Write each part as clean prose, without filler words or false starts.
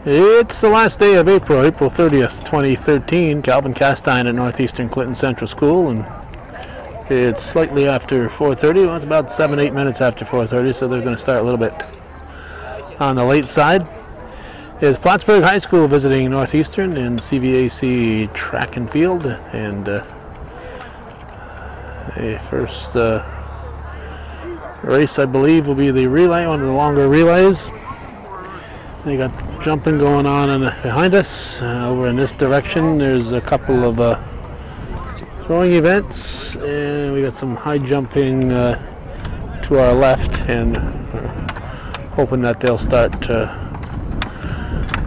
It's the last day of April, April 30th, 2013. Calvin Castine at Northeastern Clinton Central School, and it's slightly after 4:30. Well, it's about 7-8 minutes after 4:30, so they're going to start a little bit on the late side. Is Plattsburgh High School visiting Northeastern in CVAC track and field, and a first race, I believe, will be the relay, one of the longer relays. They got jumping going on behind us. Over in this direction, there's a couple of throwing events, and we got some high jumping to our left, and hoping that they'll start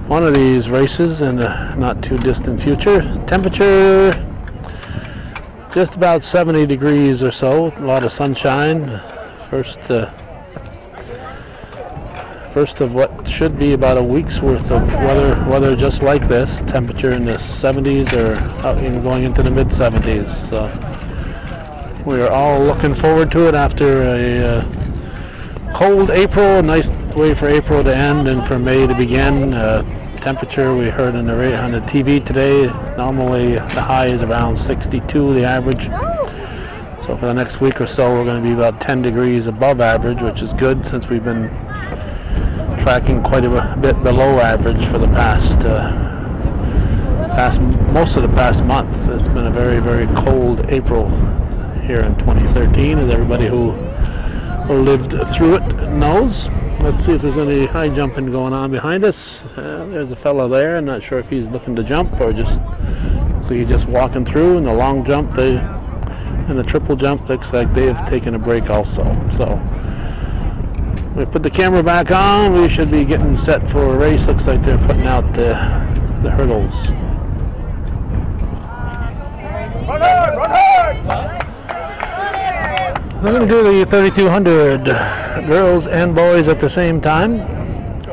one of these races in the not too distant future. Temperature just about 70 degrees or so, a lot of sunshine. First of what should be about a week's worth of weather just like this. Temperature in the 70s or going into the mid-70s. So we are all looking forward to it after a cold April. A nice way for April to end and for May to begin. Temperature we heard on the TV today, normally the high is around 62, the average. So for the next week or so, we're going to be about 10 degrees above average, which is good since we've been tracking quite a bit below average for the most of the past month. It's been a very, very cold April here in 2013, as everybody who lived through it knows. Let's see if there's any high jumping going on behind us. There's a fellow there. I'm not sure if he's looking to jump or just walking through. And the long jump, and the triple jump looks like they have taken a break also. So we put the camera back on. We should be getting set for a race. Looks like they're putting out the hurdles. Run hard! Run hard! We're going to do the 3,200 girls and boys at the same time.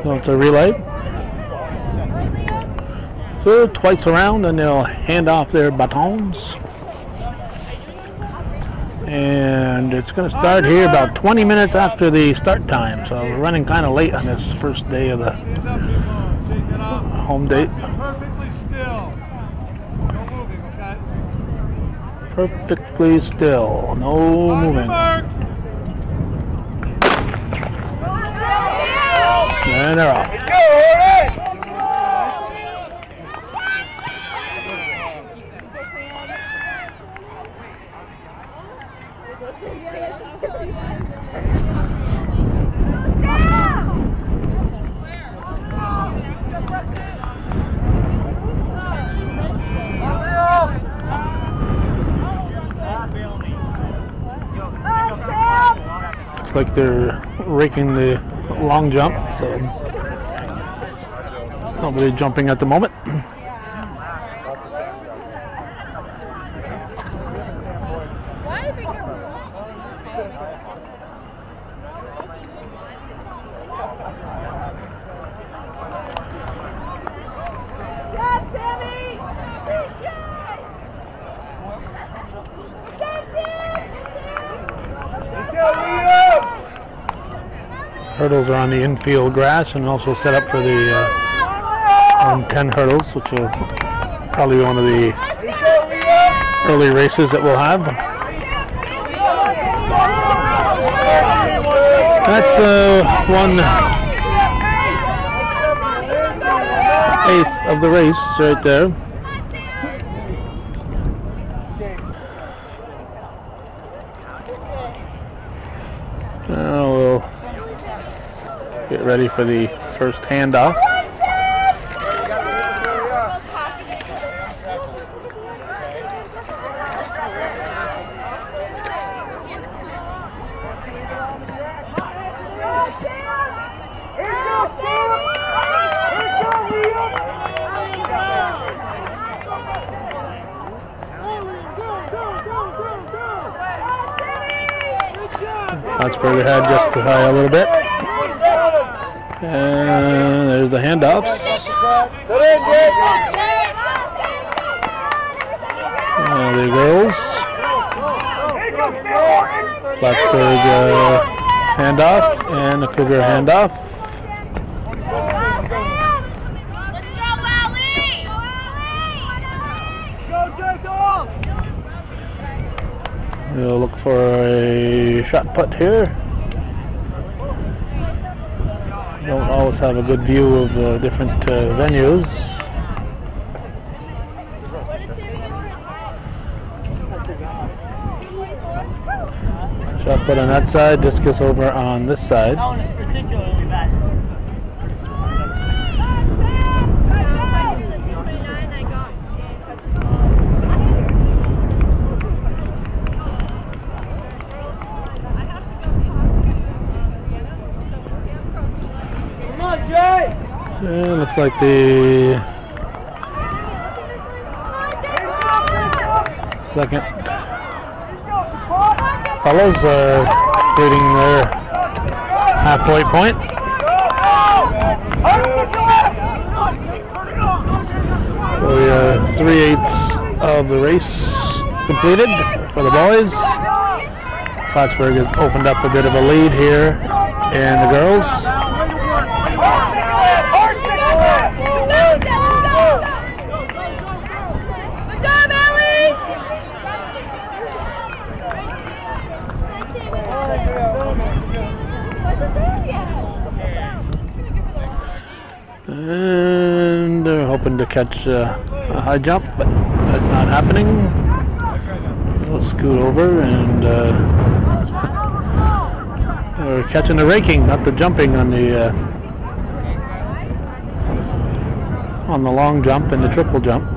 So it's a relay. So twice around, and they'll hand off their batons. And it's going to start here about 20 minutes after the start time. So we're running kind of late on this first day of the home date. Perfectly still, no moving. And they're off. Looks like they're raking the long jump, so nobody jumping at the moment. Hurdles are on the infield grass and also set up for the 10 hurdles, which will probably be one of the early races that we'll have. That's 1/8 of the race right there. Now we'll get ready for the first handoff. Plattsburgh ahead just to high a little bit. And there's the handoffs. The girls. Plattsburgh handoff, and a Cougar handoff. We'll look for a shot put here. Don't always have a good view of different venues. Shot put on that side, discus over on this side. That one is particularly bad. Come on, Jay! Yeah, looks like the second fellows are completing their halfway point. So we are 3/8 of the race completed for the boys. Plattsburgh has opened up a bit of a lead here in the girls. And they're hoping to catch a high jump, but that's not happening. We'll scoot over, and we're catching the raking, not the jumping on the long jump and the triple jump.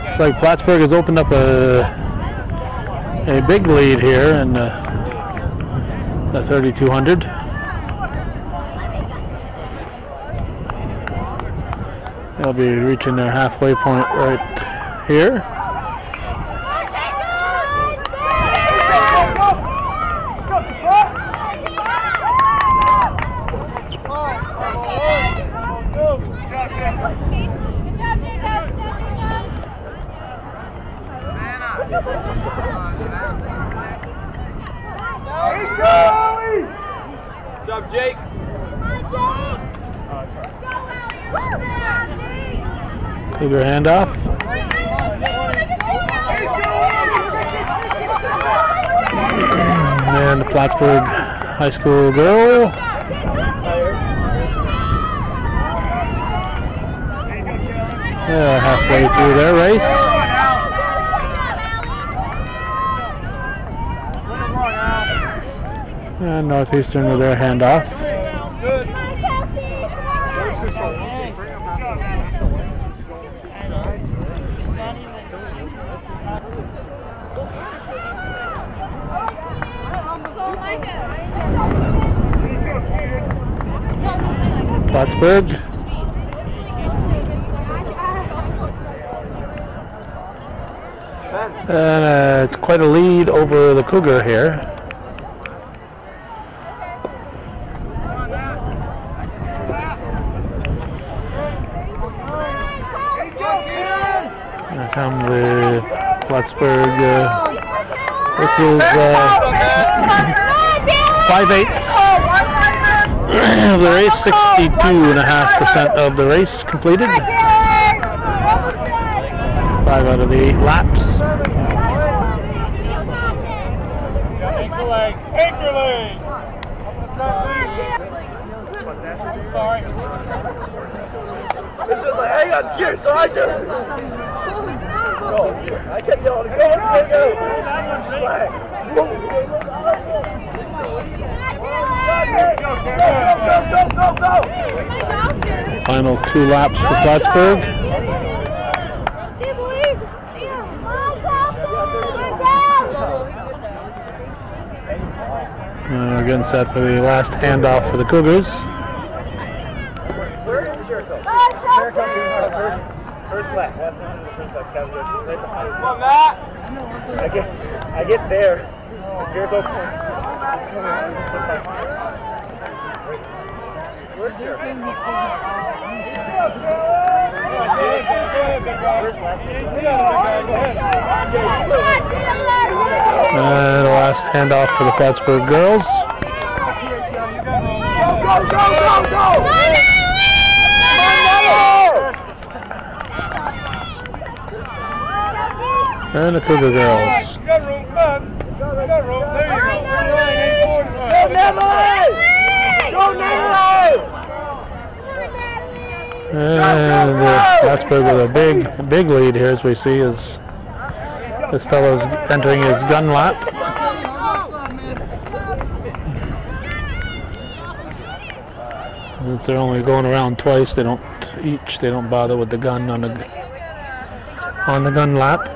It's like Plattsburgh has opened up a big lead here in the 3200. They'll be reaching their halfway point right here. Good job, Jake. Cougar handoff. And the Plattsburgh High School girl. They're halfway through their race. And Northeastern with their handoff. Plattsburgh. And it's quite a lead over the Cougar here. Here come the Plattsburgh. This is 5/8 of the race, 62.5% of the race completed. 5 out of the 8 laps. Take your leg. Sorry. This is like, hang on, scared, so I just. Go. I kept yelling, go. Flag. Go. Final 2 laps for Plattsburgh. We're getting set for the last handoff for the Cougars. First lap. Come on, Matt. I get there. Jericho. And the last handoff for the Plattsburgh girls. Go! And the Cougar girls. And Plattsburgh with a big lead here, as we see, as this fellow's entering his gun lap. Since they're only going around twice, they don't bother with the gun on the gun lap.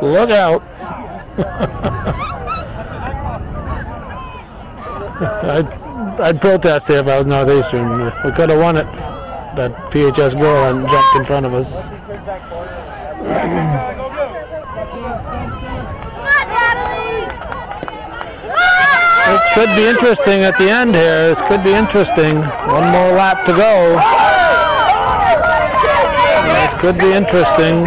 Look out. I'd protest it if I was Northeastern. We could have won it. That PHS girl hadn't jumped in front of us. This could be interesting at the end here. This could be interesting. One more lap to go. This could be interesting.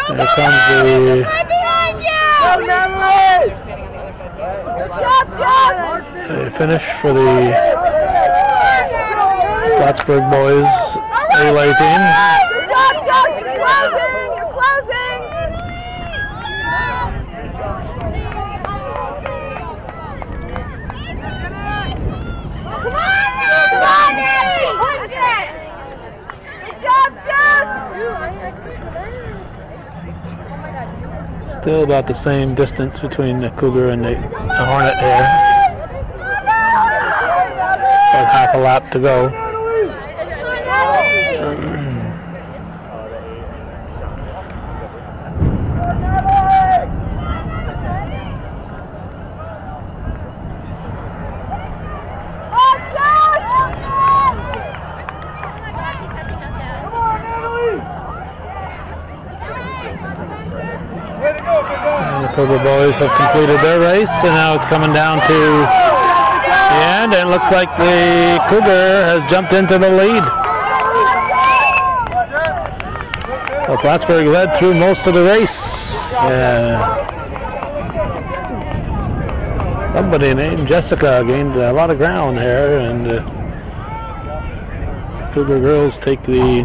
Here comes the finish for the Plattsburgh boys relay team. You're closing! Still about the same distance between the Cougar and the Hornet here. About half a lap to go. The Cougar boys have completed their race, and now it's coming down to the end, and it looks like the Cougar has jumped into the lead. Well, Plattsburgh led through most of the race. Somebody named Jessica gained a lot of ground here, and Cougar girls take the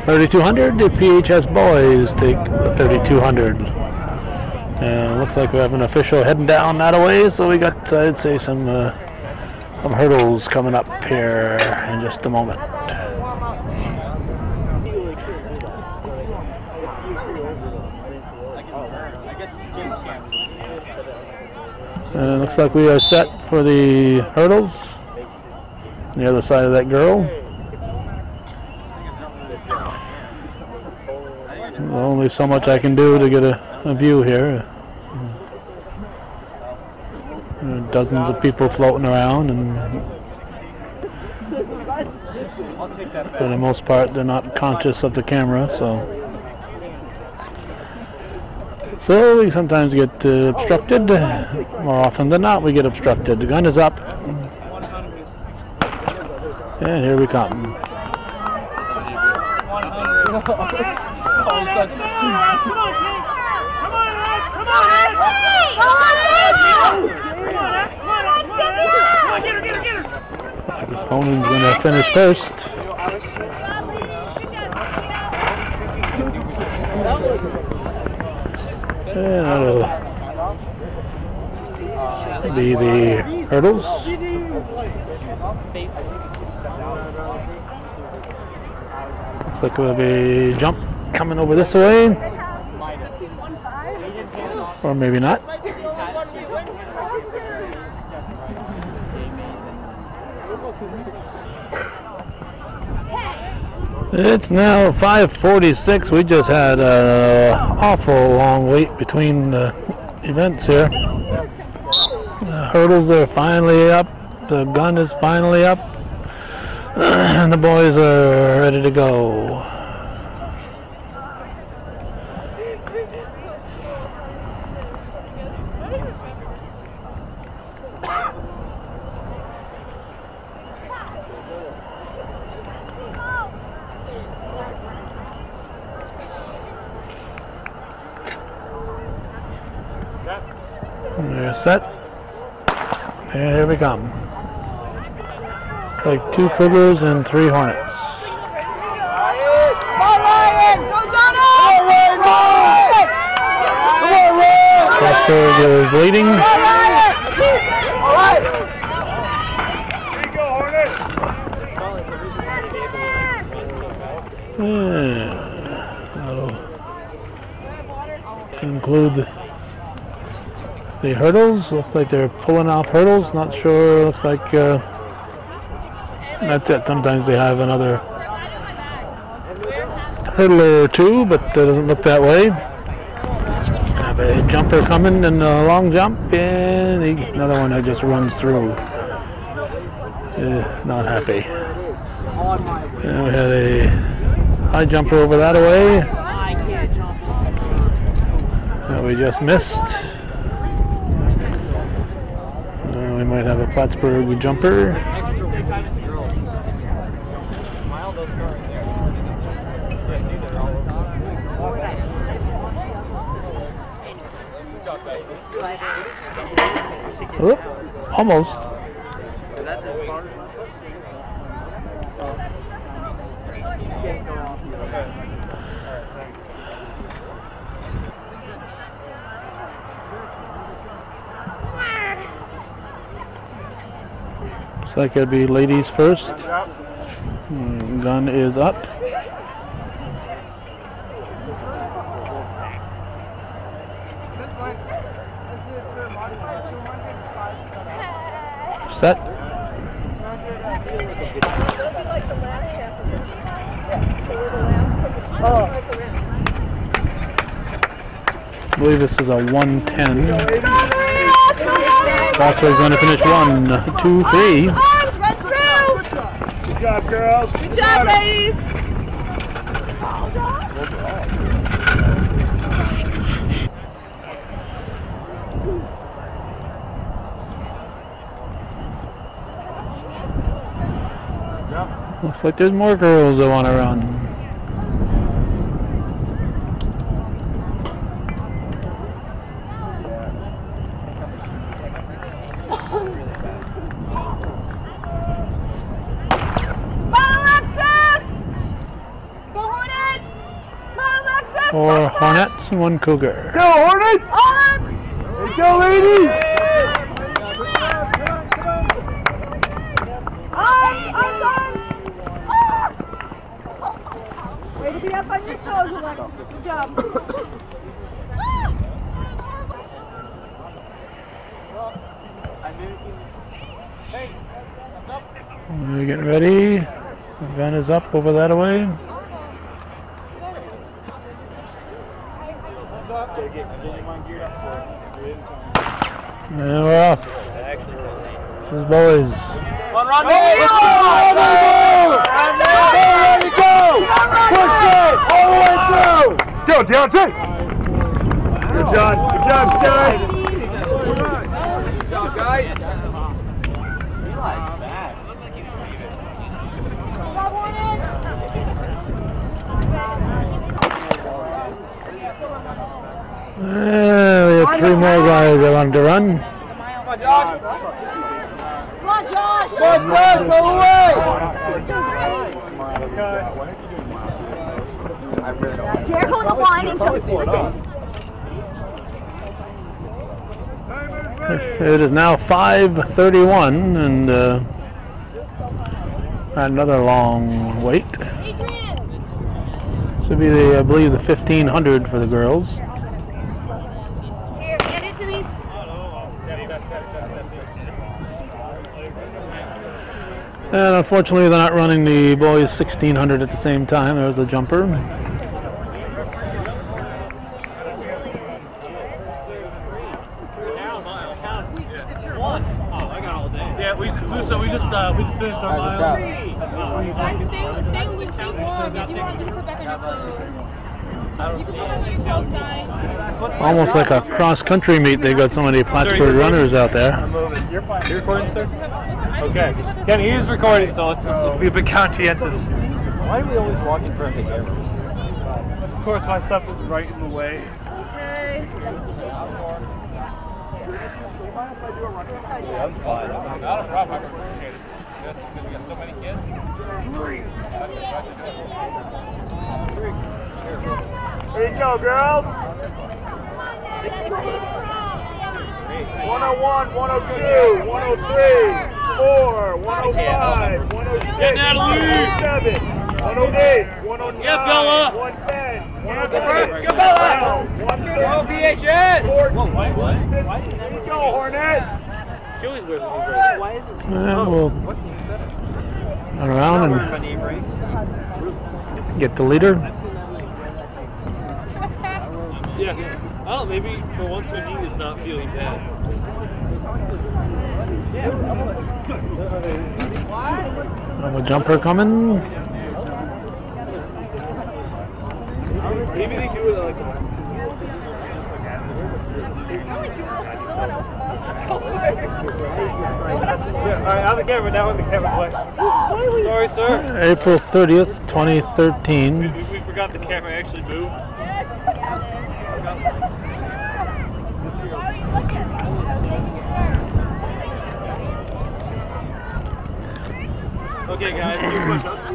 3200, the PHS boys take the 3200. Looks like we have an official heading down that way, so we got, I'd say, some hurdles coming up here in just a moment. Looks like we are set for the hurdles on the other side of that girl. Only so much I can do to get a view here. Dozens of people floating around, and for the most part they're not conscious of the camera, so we sometimes get obstructed. More often than not we get obstructed. The gun is up, and here we come. Conan's going to finish first. And that'll be the hurdles. Looks like we'll have a jump coming over this way. Or maybe not. It's now 5:46. We just had an awful long wait between events here. The hurdles are finally up. The gun is finally up. And the boys are ready to go. They're set. And here we come. It's like 2 Cougars and 3 Hornets. Plattsburgh is leading. That'll conclude the hurdles. Looks like they're pulling off hurdles. Not sure. Looks like that's it. Sometimes they have another hurdler or two, but it doesn't look that way. Have a jumper coming and a long jump, and another one that just runs through. Not happy. And we had a high jumper over that way that we just missed. We might have a Plattsburgh jumper. Oop, almost. Looks like it'd be ladies first. Gun is up. Set. I believe this is a 110. Plattsburgh's going to finish 1, 2, 3. Good job, girls. Good job, ladies. Looks like there's more girls that want to run. Four Hornets and 1 Cougar. Go, Hornets! Let's go, ladies! Way to be up on your toes, Alexa. Good job. We're getting ready. The gun is up over that way. And we're off. Those boys. Ready, go! Push it all the way through! Go, Deontay! Good job, Sky! Good job, guys! We have 3 more guys that wanted to run. Come on, Josh! Come on, Josh, go away! Jericho in the line and It is now 5:31 and another long wait. This would be the, I believe, the 1500 for the girls. Here, get it to me. And unfortunately, they're not running the boys 1600 at the same time. There's a jumper. Yeah, we just finished our mile. Guys, stay loose, stay warm. If you want to put back on your clothes. You can put on your clothes, guys. Almost like a cross-country meet. They got so many Plattsburgh runners out there. I'm moving. You're fine. You're recording, sir? Okay. Ken, he is recording, so let's be a bit conscientious. Why are we always walking in front of the cameras? Of course, my stuff is right in the way. Okay. That's fine. Not a problem. I appreciate it. We got so many kids. Here you go, girls. 101, 102, 103, 4, 105, 106, 107, 108, 109, Yeah, Bella. 110, Go, Bella. 130, Go, PHS! Whoa, what? Here you go, Hornets. She always wears a knee brace. Why is it? We'll run around and get the leader. Yeah. I don't know, maybe for once her knee is not feeling bad. A jumper coming. Maybe they do it like yeah, alright, on the camera, now on the camera. Sorry, sir. April 30th, 2013. We forgot the camera actually moved. Okay, guys, do push-ups.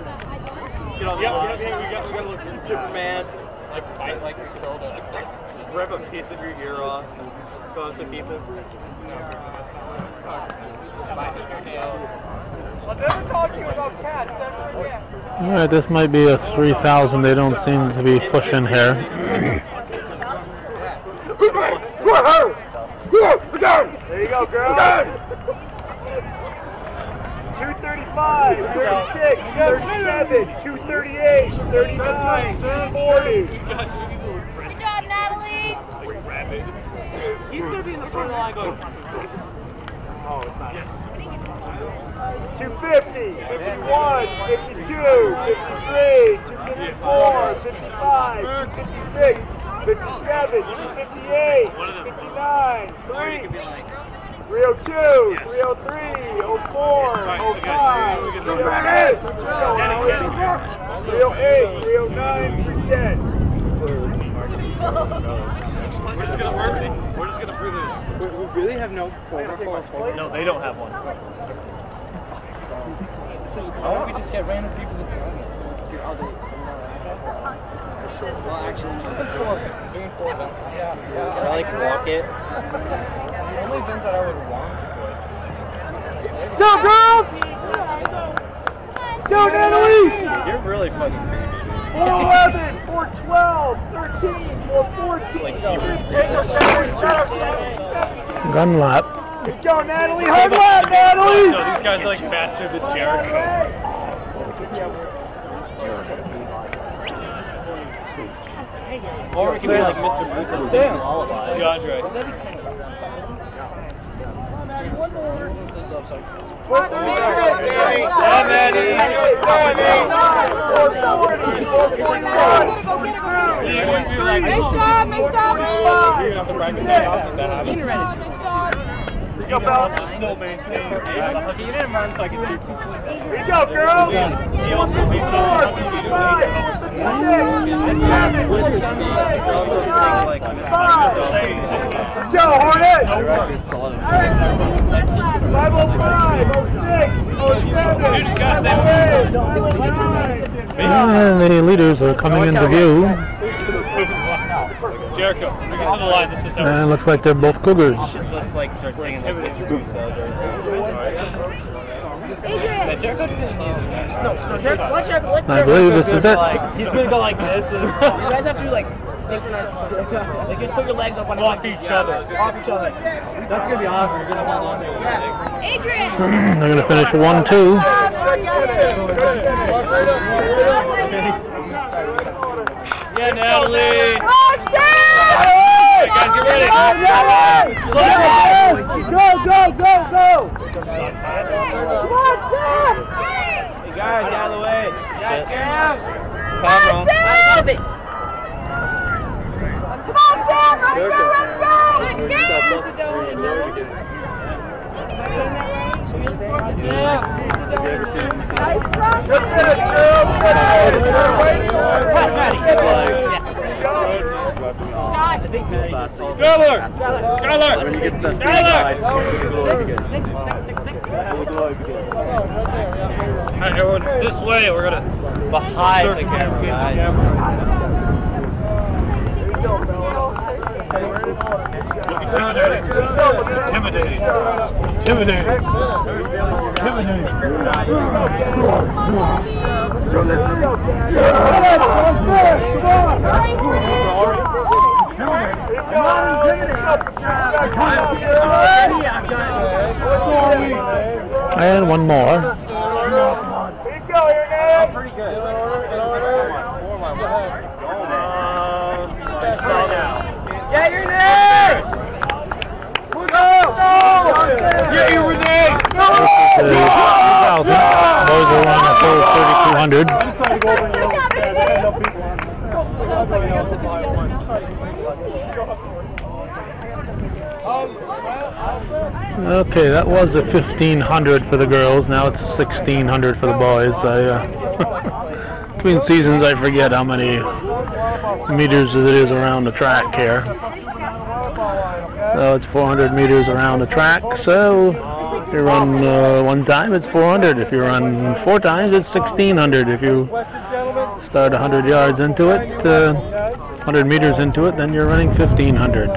Get on the line. We gotta look for Superman. Like your shoulder. Just rip a piece of your ear off and go up to people. I'm never talking about cats ever again. Alright, this might be a 3,000. They don't seem to be pushing here. There you go, girls. 235, 36, 37, 238, 39, 240. Good job, Natalie. He's gonna be in the front of the line going. Oh, it's not. Yes. 250, 51, 52, 53, 254, 55, 256, 57, 258, 59, 302, 303, 04, 05, 308, 309, 310. We're just gonna work it. We're just gonna prove it. We really have no protocols. No, they don't have one. Why don't we just get random people to do all the... Well, actually, I like walk it. The only event that I would want Go, girls! Go, Natalie! You're really fucking crazy. 411, 412, 13, 414. Like, Gun lap. Go, Natalie! Hard lap, Natalie! No, these guys are like faster than Jericho. Or we can be like Mr. Bruce and sing some lullaby. DeAndre. Go, Bella. Still maintain. Okay, you didn't run, so I can do 220. Here you go, girls! He also Go, Hornets! 505, 06, 07, 09. And the leaders are coming into view. Jericho, bring it to the line. This is how And it looks like they're both Cougars. should just like start singing like Mr. Bruce I believe this is it. He's gonna go like this. And you guys have to do like Like just put your legs up on Off each other. Off each other. That's gonna be awesome. You're gonna hold on to your legs. Adrian! They're going to finish 1-2. Yeah, Natalie. Hey, guys, get ready. Go! Come on, Sam! Hey guys, get out of the way. Guys, get out. Sam! Come on, Sam! Let's go! Skylar! When you get to the Skylar! Alright, everyone, this way. We're gonna behind the camera, guys. Intimidating. And one more. Pretty good. Get your name! Get you, Renee! 2,000. Boys are running a full 3,200. Okay, that was a 1,500 for the girls. Now it's 1,600 for the boys. Between seasons, I forget how many meters it is around the track here. So it's 400 meters around the track. So if you run one time, it's 400. If you run 4 times, it's 1,600. If you start 100 yards into it, 100 meters into it, then you're running 1,500.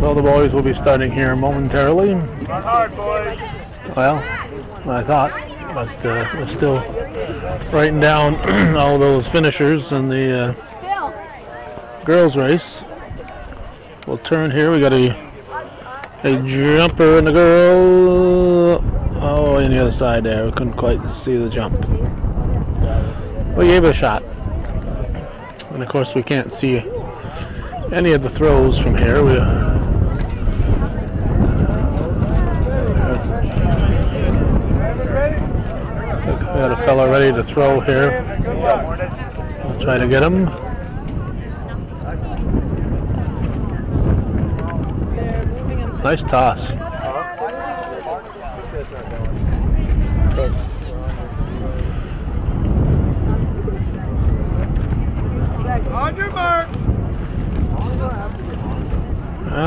So the boys will be starting here momentarily. Well, I thought, but we're still writing down all those finishers in the girls' race. We'll turn here. We got a jumper in the girl. Oh, on the other side there. We couldn't quite see the jump. We gave it a shot. And of course, we can't see any of the throws from here. We got a fella ready to throw here. We'll try to get him. Nice toss. On your mark.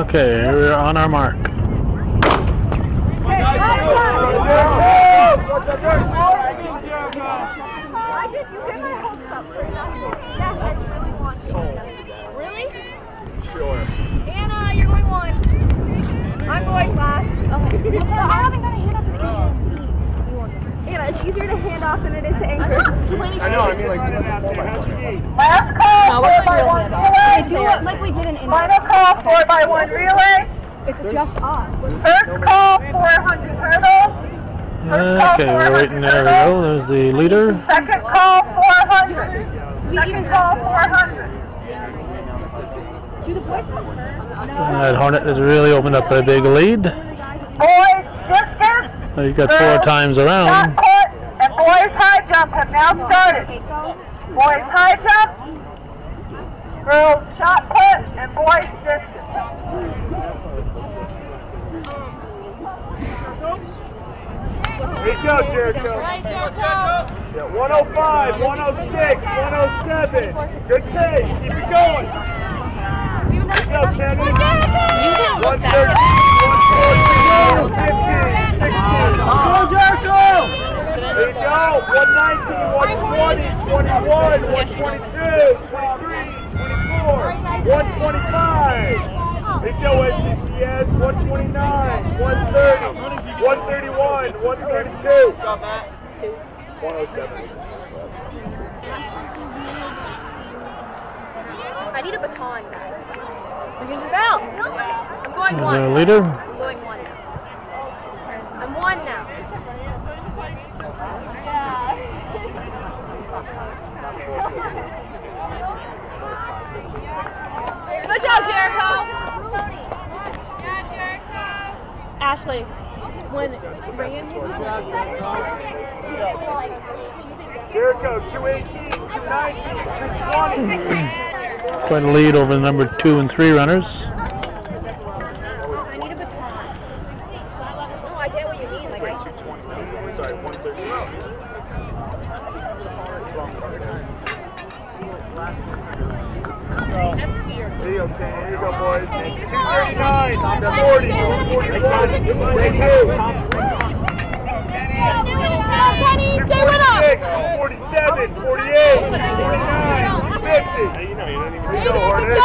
Okay, we're on our mark. Really? Sure. Anna, you're going 1. I'm going last. Okay. I haven't got a hand off the game. Anna, it's easier to hand off than it is to anchor. I know, I mean like Last call, 4x1 relay. Do it like we did in Final call, 4x1 relay. It's just us. First call, 400 hurdles. Okay, we're waiting. There we go. There's the leader. Second call, 400. Second call, 400. Do the boys That Hornet has really opened up a big lead. Boys distance. You got 4 times around. Shot put and boys high jump have now started. Boys high jump, girls shot put, and boys distance. Here you go, Jericho. Yeah, 105, 106, 107. Good pace. Keep it going. Here you go, Kenny. 130, 140, 115, 16. Go, Jericho! There you go. 119, 120, 21, 122, 23, 24, 125. There you go, NCCS. 129, 130, 131, 132. 107. I need a baton, guys. We can just bell. I'm going one. Is there a leader? I'm going one now. I'm one now. Good job, Jericho. Yeah, Jericho. Ashley, when Reagan Jericho, 218, 219, 220. Quite a lead over the number 2 and 3 runners. I need a baton. No, I get what you mean. Like, Wait, 220. Sorry, 130. that's weird. There you go, Ken. Here you go, boys. 239, 40. Thank you. Kenny, stay with us. 47, 48, 49, 50. Here you go, Hornets.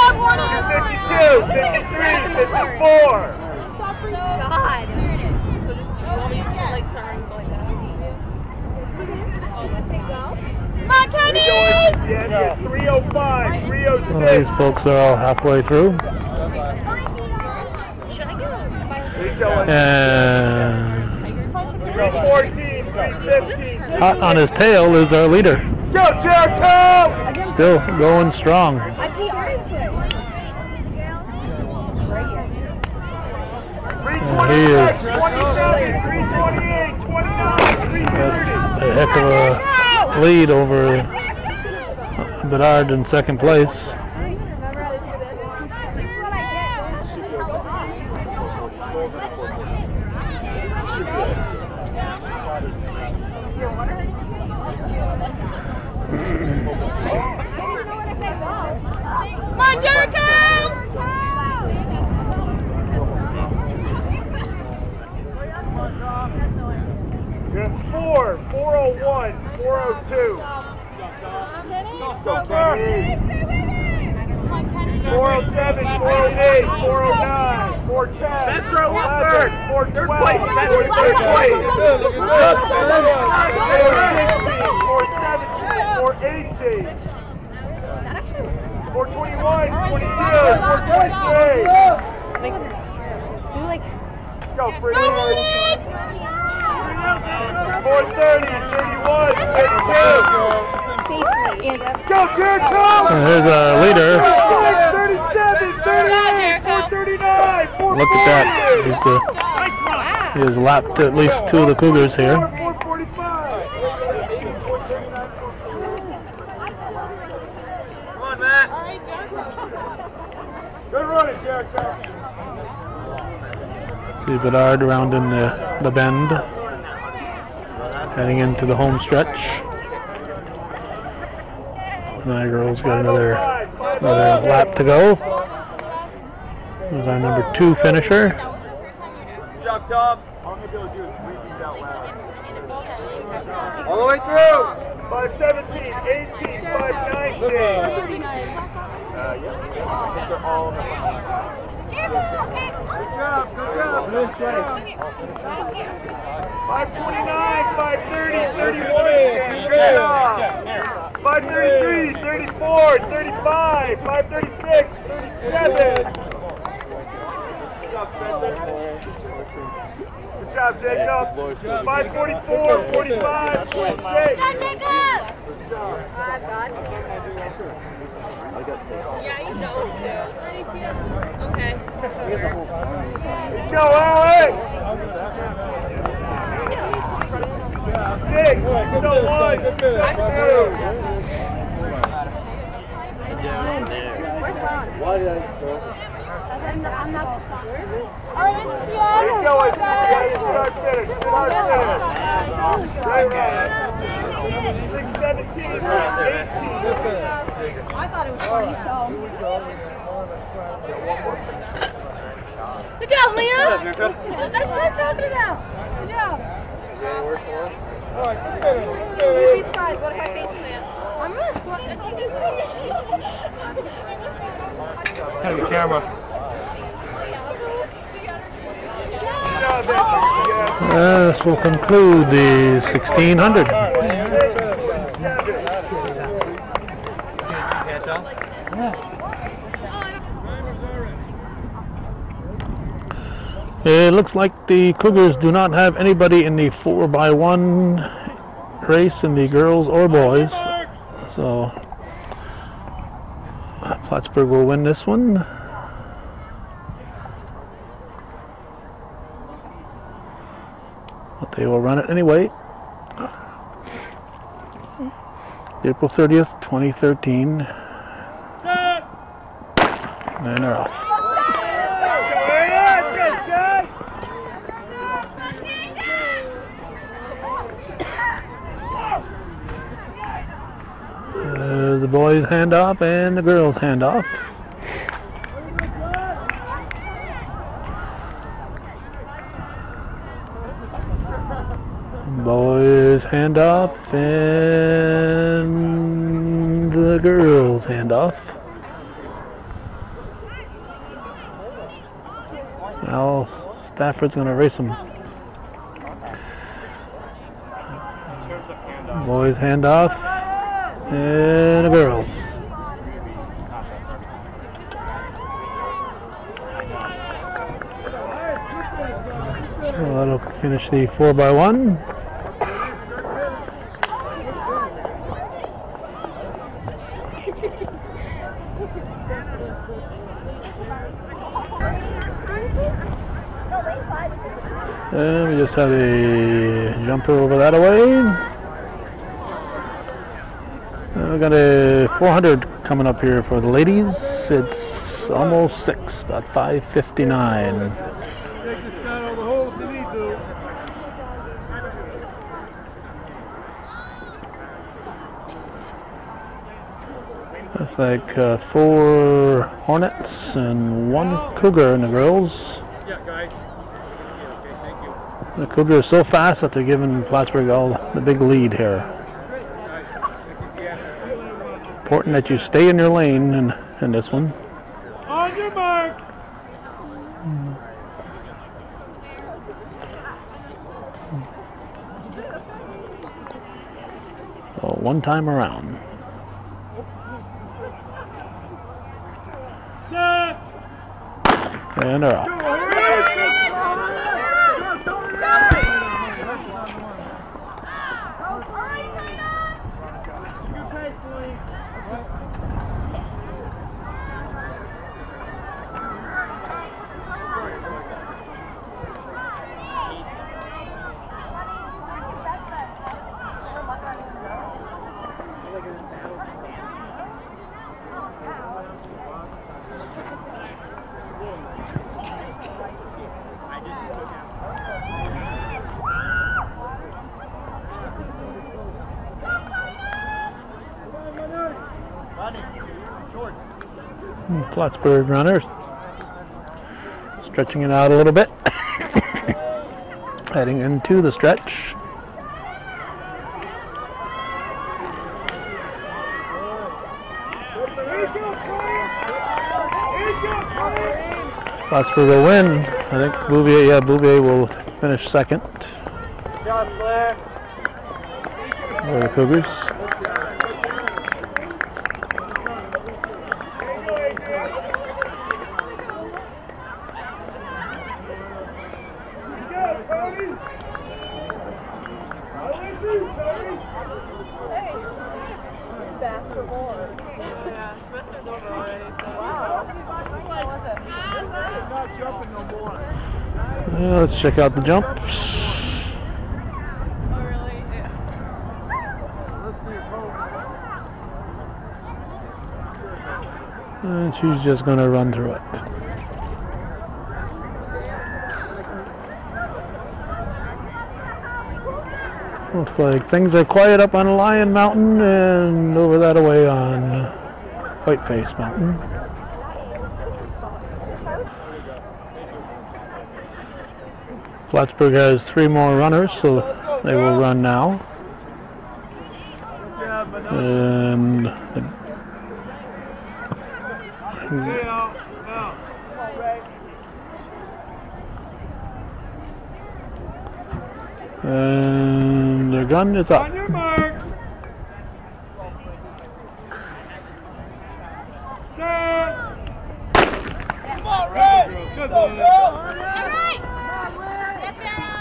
52, 53, 54. God. Come on, Kenny! Yeah, 305, 306. Well, these folks are all halfway through. And 314, 315. hot on his tail is our leader. Go, Jericho! Still going strong. He is 27, 328, 29, 330. a heck of a lead over Bedard in second place. Come on, Jericho! Good. 4, 401, 402. Go, Kenny. 407, 408, 409, 410. That's right, 412, 418. 421, 22, 423. Go, Brittany. 430, 31, 32. Go, Jericho! And here's our leader. 37, 38, 439, 440. Look at that. He has lapped at least 2 of the Cougars here. 445. Come on, Matt. Good running, Jericho. See Bedard around in the bend, heading into the home stretch. My girl's got another lap to go. There's our number 2 finisher. Good job, Tom. All I'm going to do is read these out loud. All the way through. 517, 18, 519. Yeah, I think they're all on the line. Good job, good job. 529, 530, 31. Good job. 533, 34, 35, 536, 37. Good job, Jacob. 544, 45, 26. Good job, Jacob! I've got it. Yeah, you know it too. Okay. Go, Alex! 6, so 1, 2. Where's Ron? Why did I throw? I'm not sorry. There you go, it's good hard finish, good hard finish. Right, right. 617, 618. I thought it was funny, so. Good job, Liam! That's what I'm talking about. Good job. You'd be surprised. What if I face plant? I'm really sweating. I think it's Have the camera. Good job, This will conclude the 1600. It looks like the Cougars do not have anybody in the 4x1 race in the girls or boys, so Plattsburgh will win this one. But they will run it anyway. April 30th, 2013. And they're off. The boys hand off and the girls hand off. Boys hand off and the girls hand off. Now Stafford's going to race them. Boys hand off and the girls. Well, that'll finish the 4x1. And we just had a jumper over that way. We got a 400 coming up here for the ladies. It's almost 6, about 5:59. Looks like 4 Hornets and 1 Cougar in the girls. The Cougars are so fast that they're giving Plattsburgh all the big lead here. Important that you stay in your lane in this one. On your mark. So one time around. And they're off. Plattsburgh runners stretching it out a little bit, heading into the stretch. Plattsburgh will win. I think Bouvier will finish second. For the Cougars. Let's check out the jumps. And she's just going to run through it. Looks like things are quiet up on Lion Mountain and over that away on Whiteface Mountain. Plattsburgh has 3 more runners, so they will run now. And And their gun is up. On your mark. Set. Come on, Red. Good girl. All right. Yes, Sarah.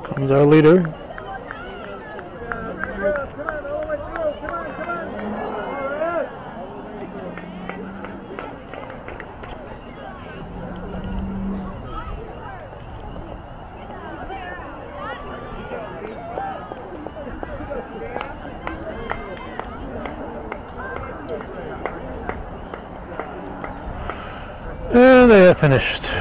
Comes our leader. And they have finished.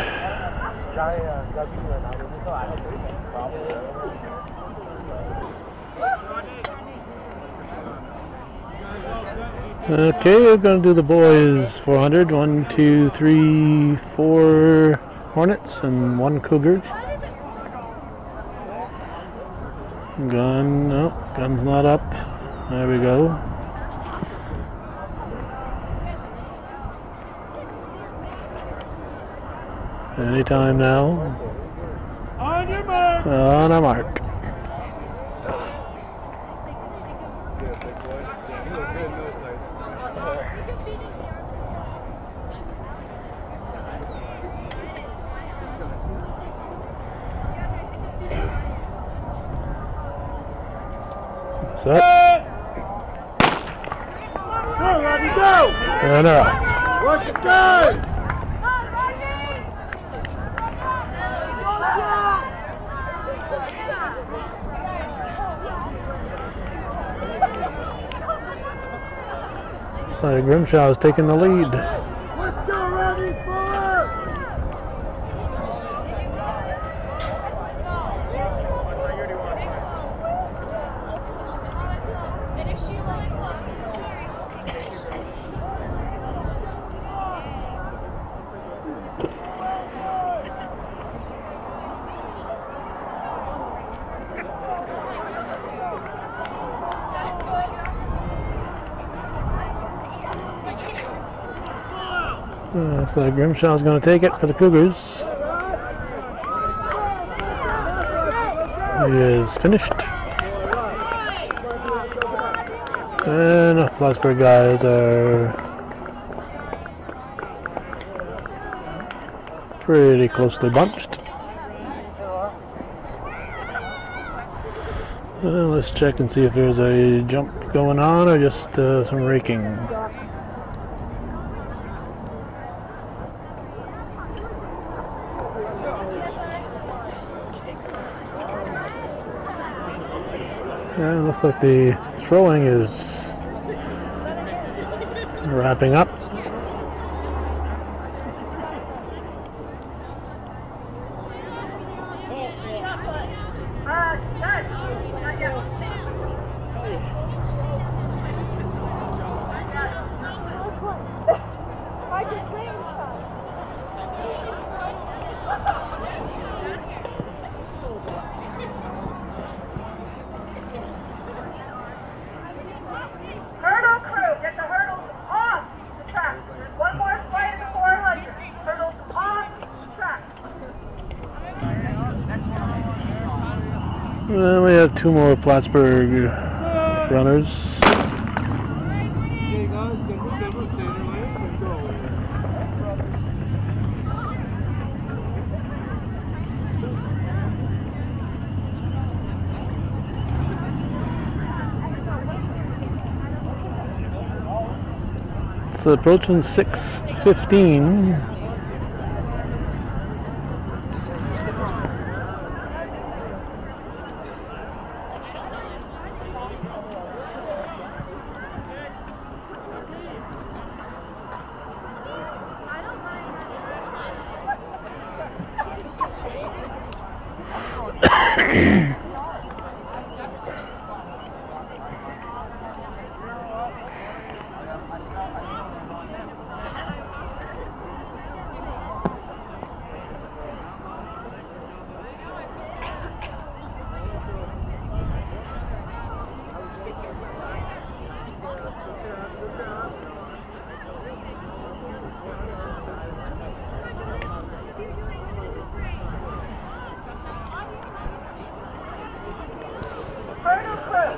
Okay, we're going to do the boys 400. 1, 2, 3, 4 Hornets and 1 Cougar. Gun, no, gun's not up. There we go. Anytime now. On your mark. On our mark. Set. Go, Robbie, go! And they're off. Work the skies! So Grimshaw is taking the lead. Let's go, Robbie, forward! So Grimshaw's going to take it for the Cougars. He is finished. And the Plattsburgh guys are pretty closely bunched. Let's check and see if there's a jump going on or just some raking. Yeah, looks like the throwing is wrapping up. We have 2 more Plattsburgh runners. It's approaching 6:15. Hurdle crew.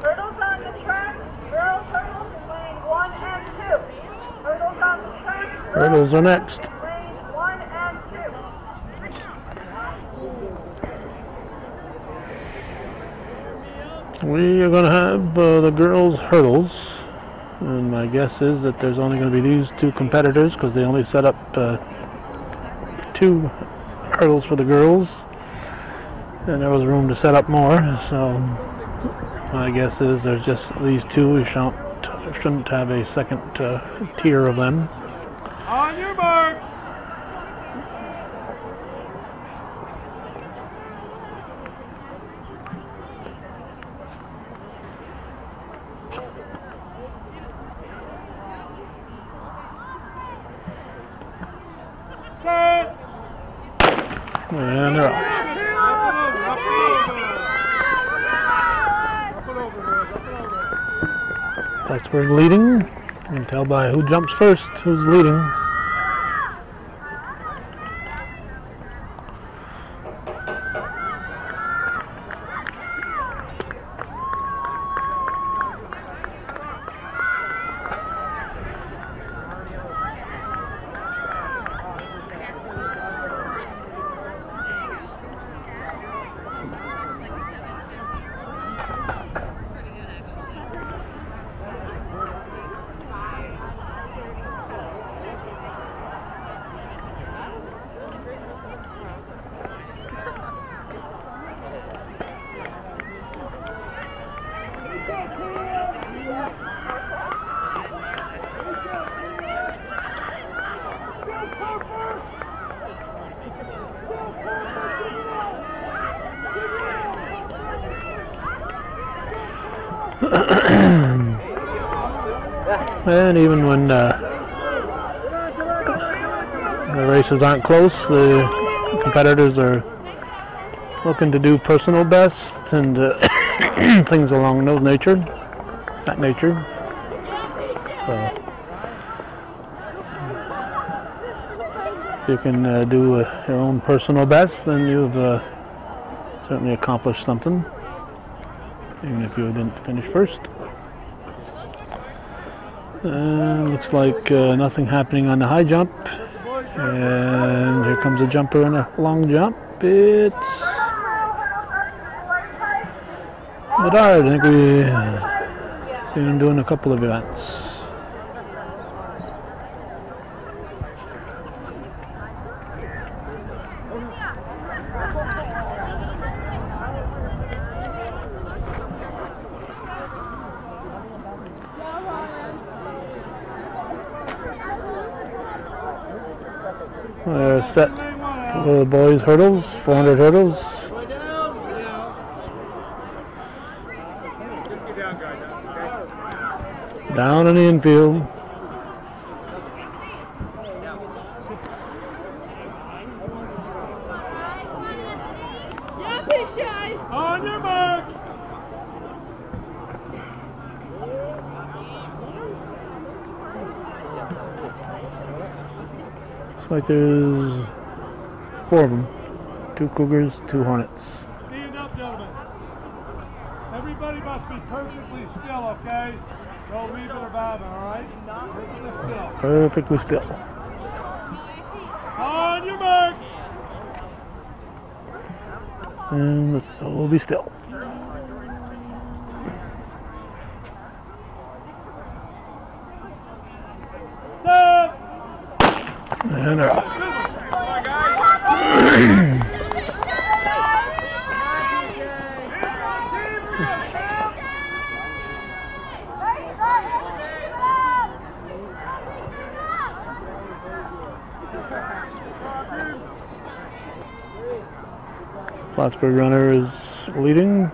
Hurdles on the track. Girls hurdles in lane 1 and 2. Hurdles on the track. Hurdles are next. Lane 1 and 2. We are going to have the girls' hurdles, and my guess is that there's only going to be these two competitors because they only set up 2 hurdles for the girls, and there was room to set up more. So my guess is there's just these 2. We shouldn't have a second tier of them. On your mark. Set. And they're off. Plattsburgh leading. You can tell by who jumps first who's leading. And even when the races aren't close, the competitors are looking to do personal bests and things along that nature. So if you can do your own personal best, then you've certainly accomplished something, even if you didn't finish first. Looks like nothing happening on the high jump, and here comes a jumper in a long jump. It's Bedard. I think we've seen him doing a couple of events. Set for the boys' hurdles, 400 hurdles. Down in the infield. On your mark. Looks like there's 4 of them. 2 Cougars, 2 Hornets. Stand up, gentlemen. Everybody must be perfectly still, okay? Don't leave it or bobbing, all right? Perfectly still. On your mark. And let's all be still. And they're off. Plattsburgh runner is leading.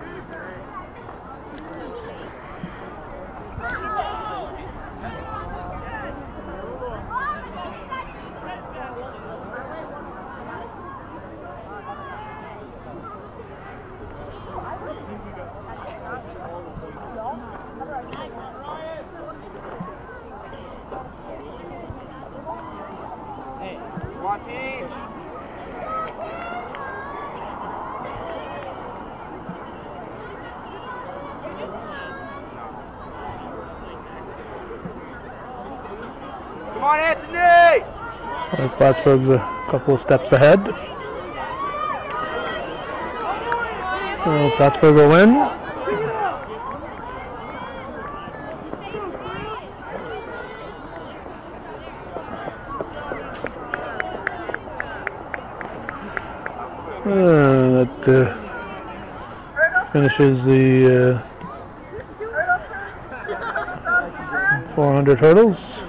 Come on, Anthony! Plattsburgh's a couple of steps ahead. Plattsburgh will win. That finishes the 400 hurdles.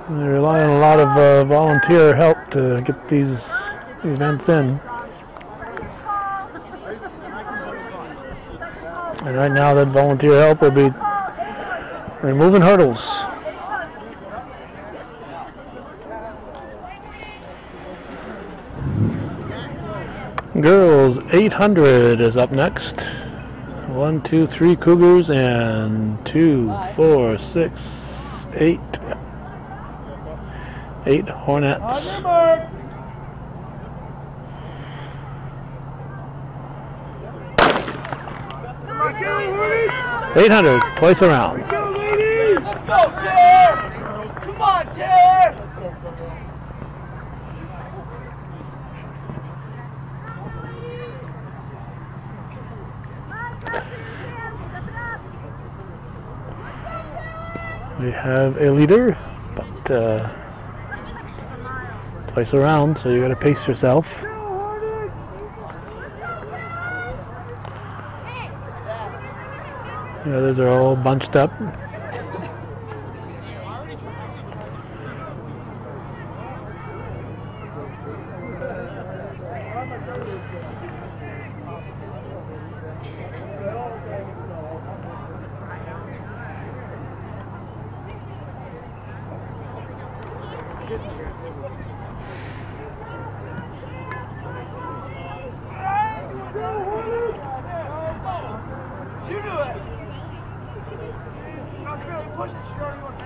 They rely on a lot of volunteer help to get these events in. And right now that volunteer help will be removing hurdles. Girls 800 is up next. 1, 2, 3 Cougars and 2, 4, 6, 8. 8 Hornets. 800, twice around. Let's go, Chair! Come on, Chair! We have a leader, but twice around, so you got to pace yourself. The others are all bunched up. You do it! Not really pushing, she already wants.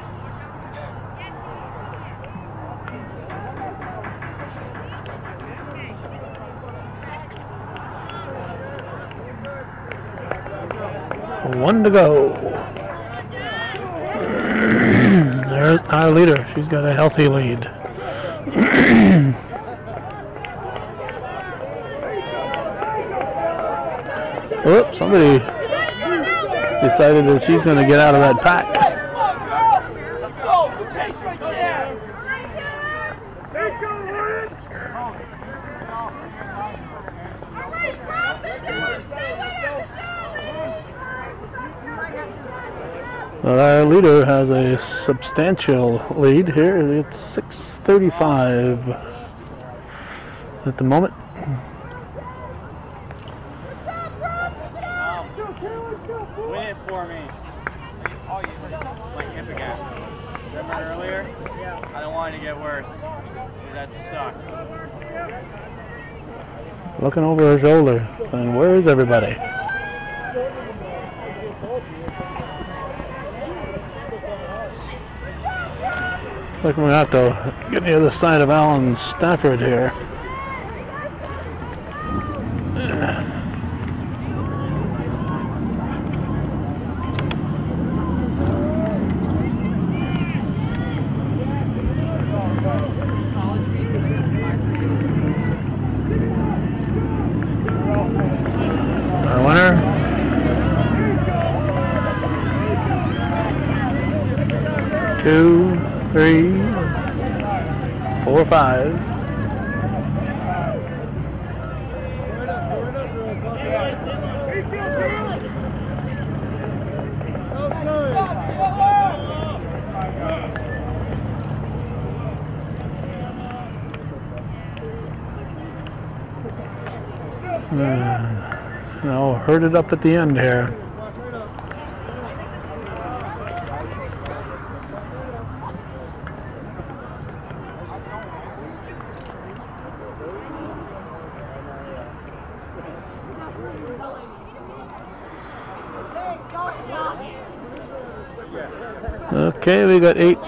One to go. There's our leader. She's got a healthy lead. Whoops, somebody decided that she's going to get out of that pack. Let's go! The pace right there! Let's go, Hornets! Well, our leader has a substantial lead here. It's 6:35 at the moment. Win it for me. Oh, you like hip again. Remember earlier? Yeah. I don't want it to get worse. That sucked. Looking over her shoulder, and where is everybody? Like we're going to have to get near the side of Alan Stafford here. Our winner, 2, 3, 4, 5. No, hurt it up at the end here. Okay, we got 8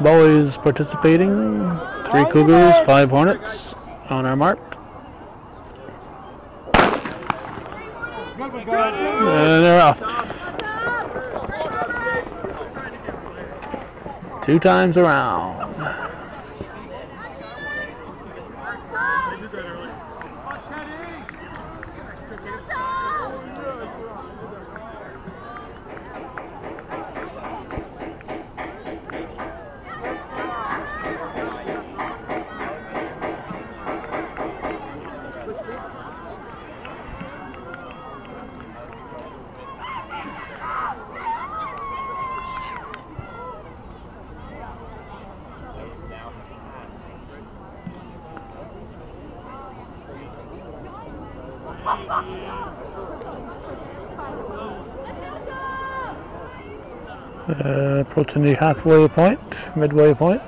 boys participating, 3 Cougars, 5 Hornets on our mark. And they're off. 2 times around. Approaching the halfway point, midway point.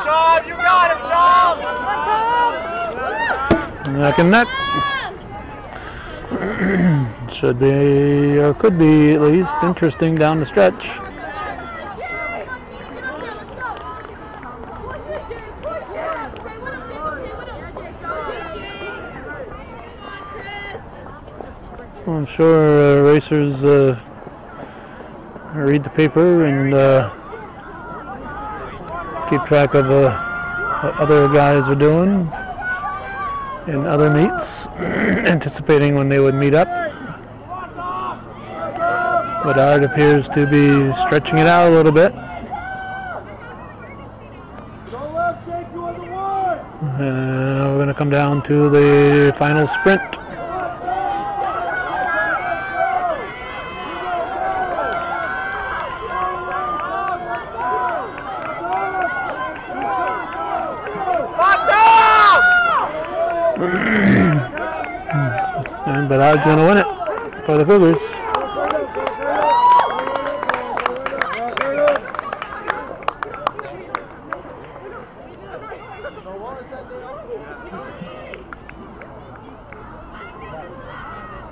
Tom, you got him, Tom! Neck and neck. Should be, or could be at least, interesting down the stretch. I'm sure racers read the paper and keep track of what other guys are doing in other meets, anticipating when they would meet up. But Art appears to be stretching it out a little bit. We're going to come down to the final sprint. But Art's going to win it for the Cougars.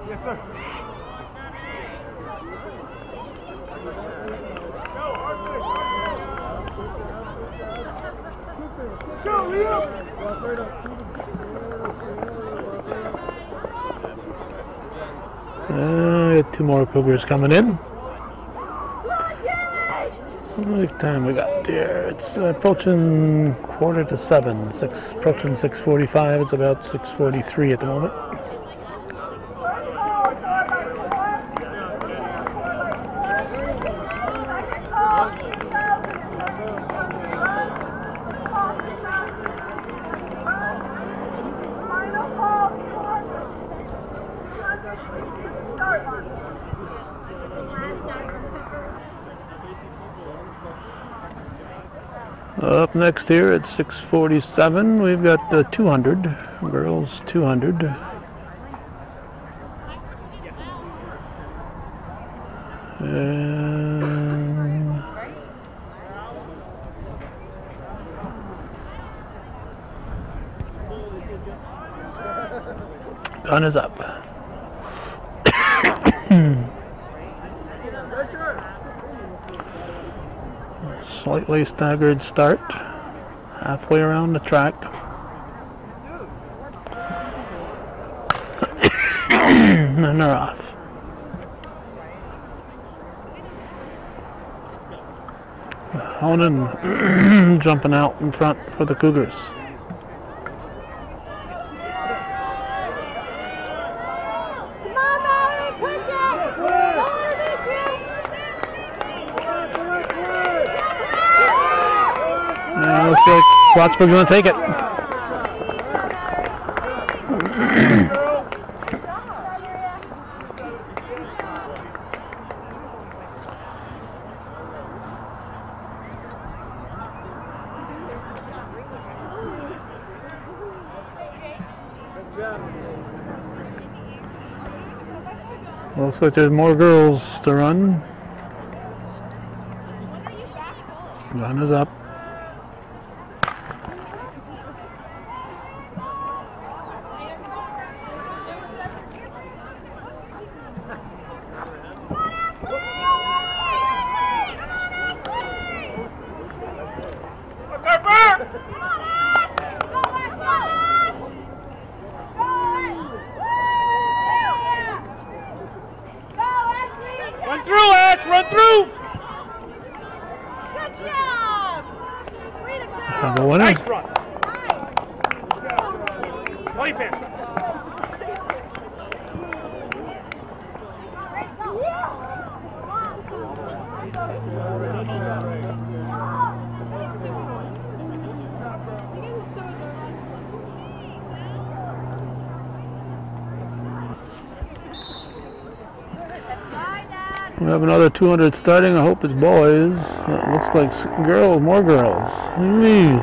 Yes, sir. Go, Leo! Got 2 more Cougars coming in. How much time we got here? It's approaching 6:45, approaching 6:45. It's about 6:43 at the moment. Up next here at 6:47, we've got the 200, girls 200. And gun is up. Slightly staggered start, halfway around the track. And they're off. Honan jumping out in front for the Cougars. looks like Plattsburgh's going to take it. Looks like there's more girls to run. Gun is up. Run through, Ash! Run through! Good job! Way to go! Double winner. Nice run! Play pass. We have another 200 starting. I hope it's boys. It looks like girls, more girls. Jeez.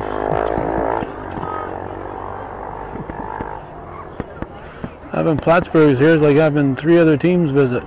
Having Plattsburgh's here is like having 3 other teams visit.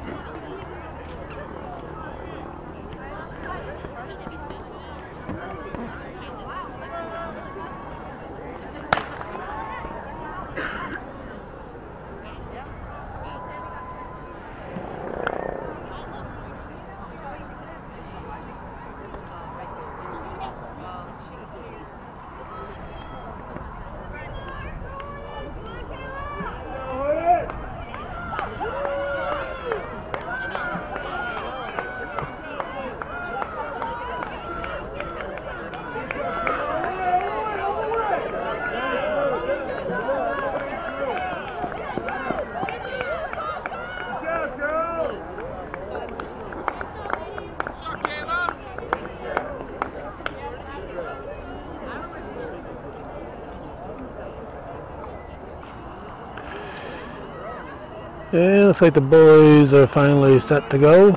It looks like the boys are finally set to go.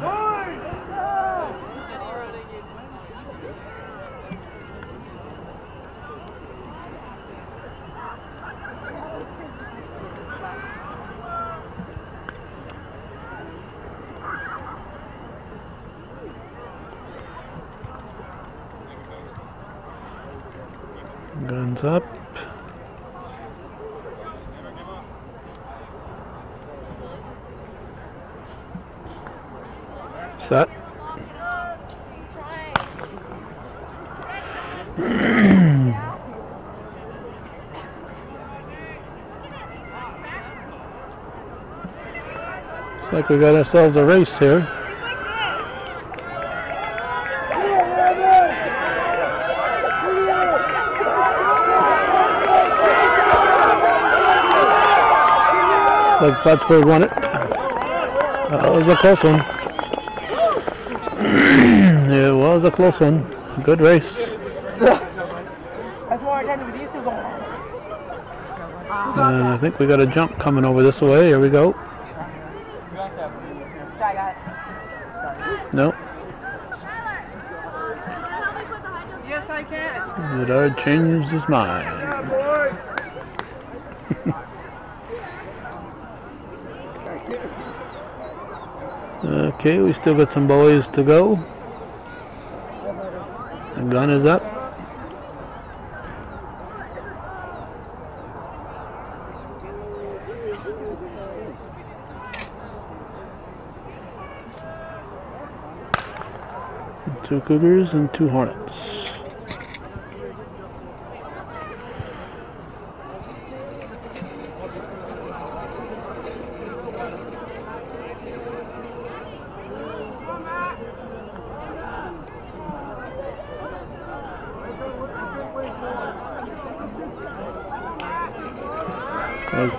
Guns up. Set. Looks like we got ourselves a race here. Looks like Plattsburgh won it. That was a close one. It was a close one. Good race. That's why I got with these two going on. And I think we got a jump coming over this way. Here we go. Nope. Yes, I can. Bedard changed his mind. Yeah, boy. Okay, we still got some boys to go. The gun is up. Two Cougars and 2 Hornets.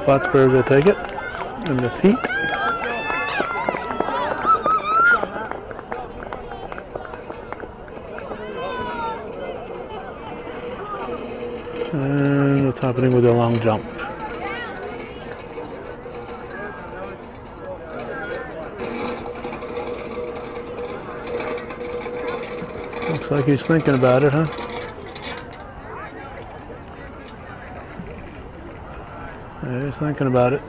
Plattsburgh will take it in this heat. And what's happening with the long jump? Looks like he's thinking about it, huh? Yeah, he's thinking about it.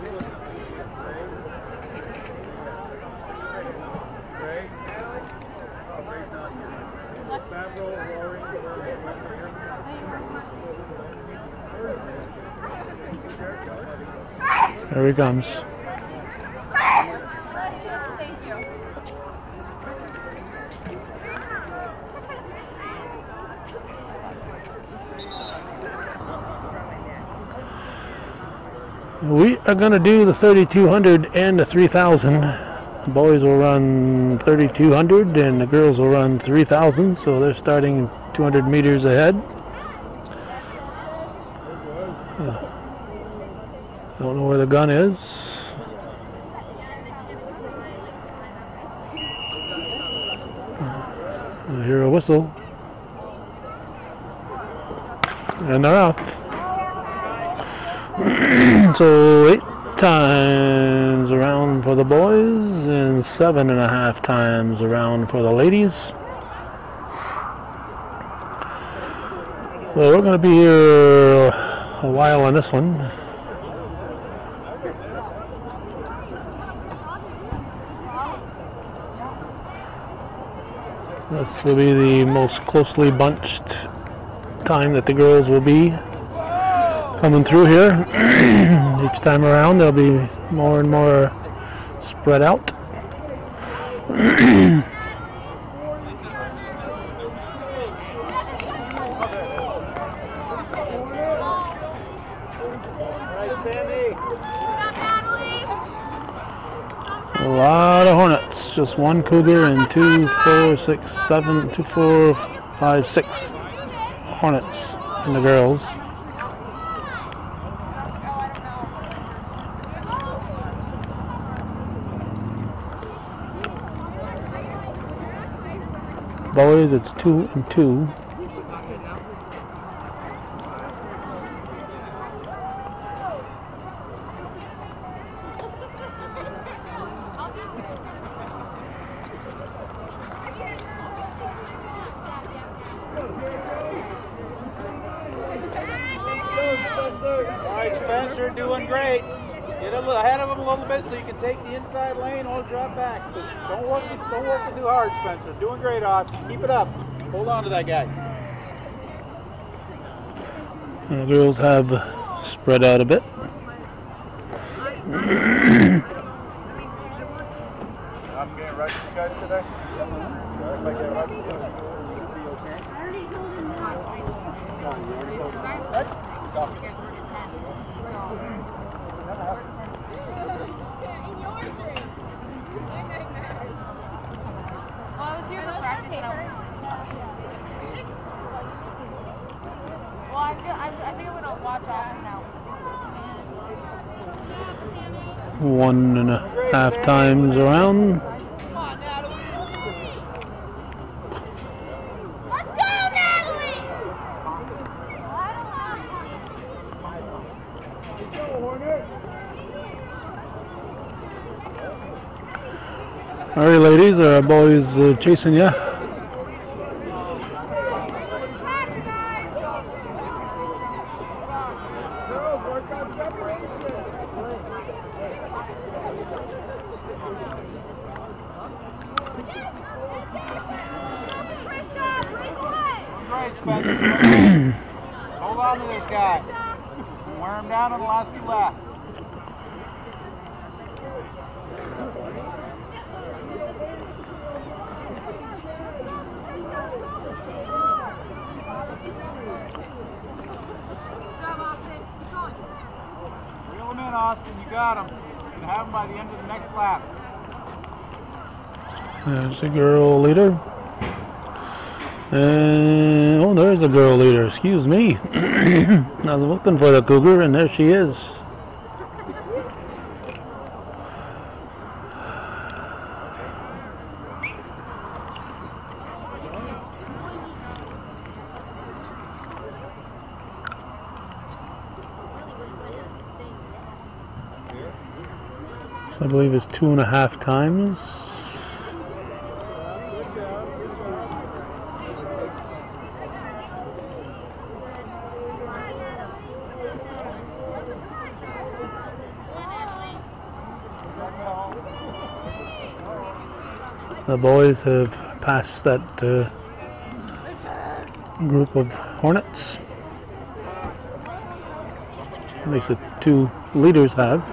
There he comes. Thank you. We are going to do the 3200 and the 3000. The boys will run 3200 and the girls will run 3000, so they're starting 200 meters ahead. Don't know where the gun is. I hear a whistle. And they're off. So 8 times around for the boys and 7.5 times around for the ladies. So we're going to be here a while on this one. This will be the most closely bunched time that the girls will be coming through here. Each time around they'll be more and more spread out. A lot of Hornets, just one Cougar and 2, 4, 6, 7, 2, 4, 5, 6 Hornets in the girls. Boys, it's 2 and 2. Alright, Spencer, doing great. Get a little ahead of him a little bit so you can take the inside lane or drop back. Don't work too hard, Spencer. Doing great, Austin. Keep it up. Hold on to that guy. The girls have spread out a bit. I'm getting right with you guys today. If I get right with you, it'll be okay. Stop. I was here for practice. Well, I think I'm gonna watch off now. 1.5 times around. Come on, Natalie. Let's go, Natalie! All right, ladies, are boys chasing you? Hold on to this guy. Wear him down on the last 2 laps. Reel him in, Austin. You got him. You can have him by the end of the next lap. There's a girl leader. And oh, there's a girl leader. Excuse me. I was looking for the Cougar, and there she is. I believe is 2.5 times. The boys have passed that group of Hornets. At least the two leaders have.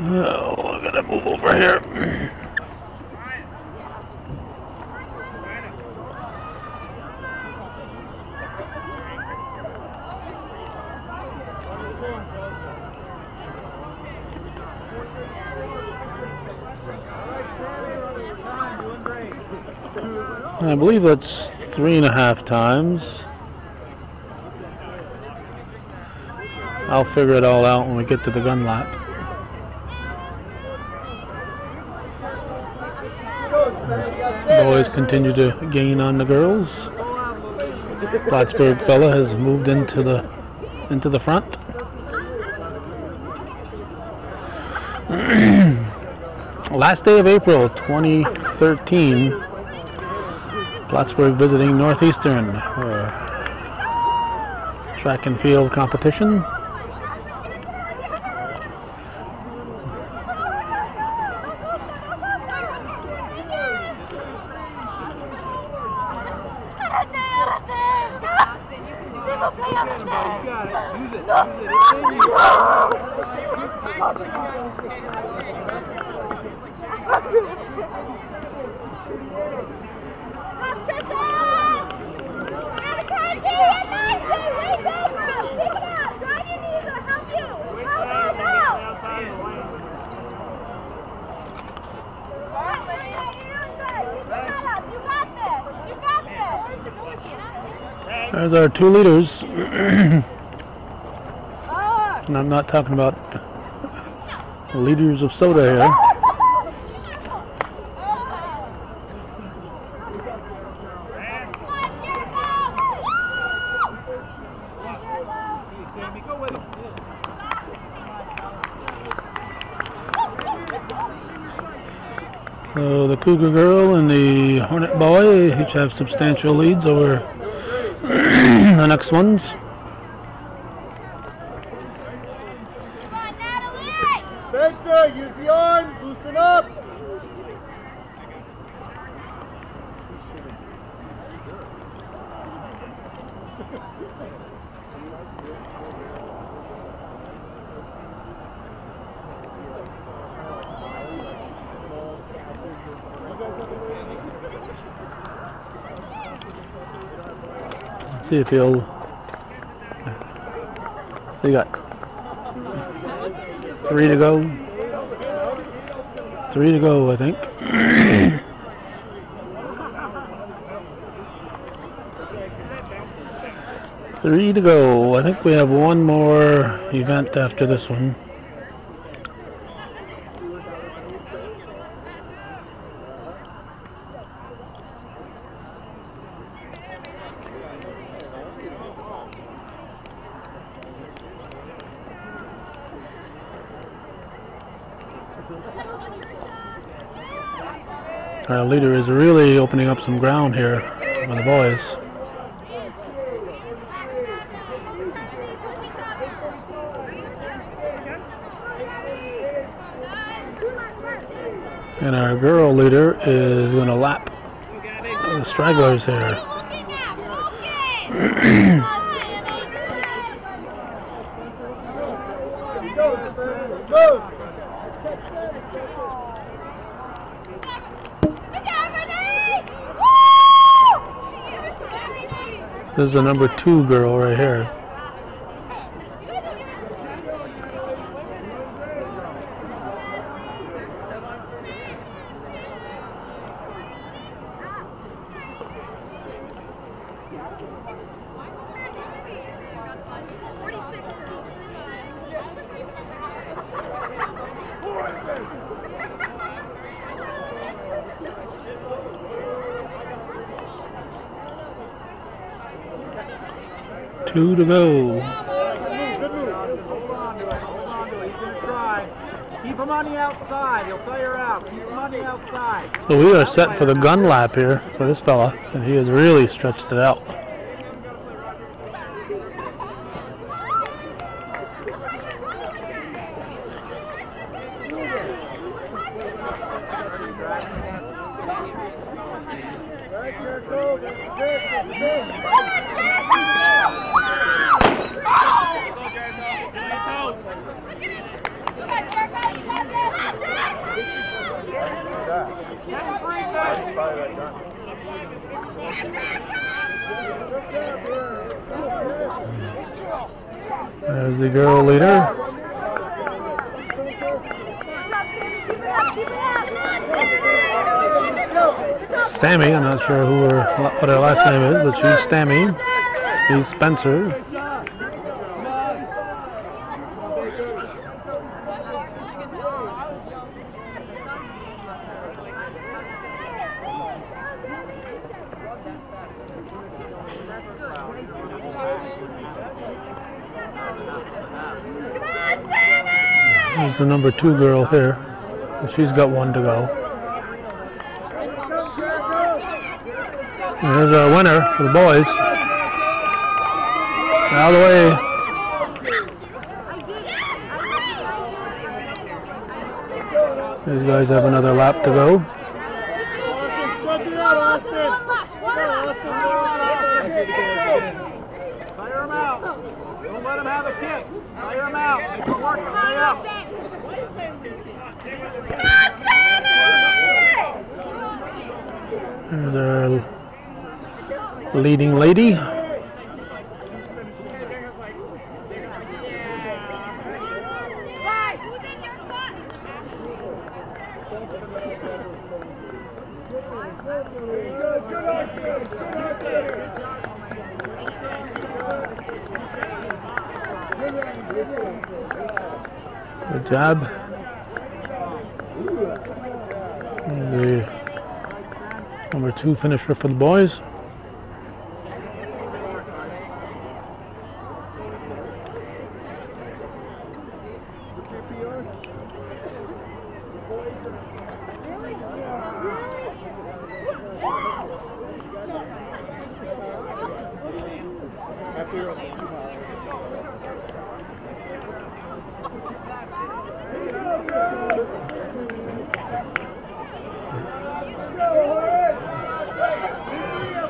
Oh, I gotta move over here. I believe that's 3.5 times. I'll figure it all out when we get to the gun lap. Boys continue to gain on the girls. Plattsburgh fella has moved into the front. Last day of April 2013. Plattsburgh visiting Northeastern for track and field competition. There's our two leaders. And I'm not talking about liters of soda here. So the Cougar girl and the Hornet boy each have substantial leads over the next ones. Spencer, use the arms, loosen up. See if he'll. So you got 3 to go. 3 to go, I think. 3 to go. I think we have one more event after this one. Our leader is really opening up some ground here for the boys. And our girl leader is going to lap the stragglers here. This is the number 2 girl right here. Two to go. Keep him on the outside. He'll tire out. Keep him on the outside. So we are set for the gun lap here for this fella, and he has really stretched it out. There's the girl leader. Sammy, I'm not sure what her last name is, but she's Stammy. She's Spencer. There's the number 2 girl here. She's got 1 to go. Here's our winner for the boys. Out of the way. These guys have another lap to go. Fire him out. Don't let him have a kick. Fire him out. Make him work. Stay up. There's our leading lady. Good job. The number 2 finisher for the boys.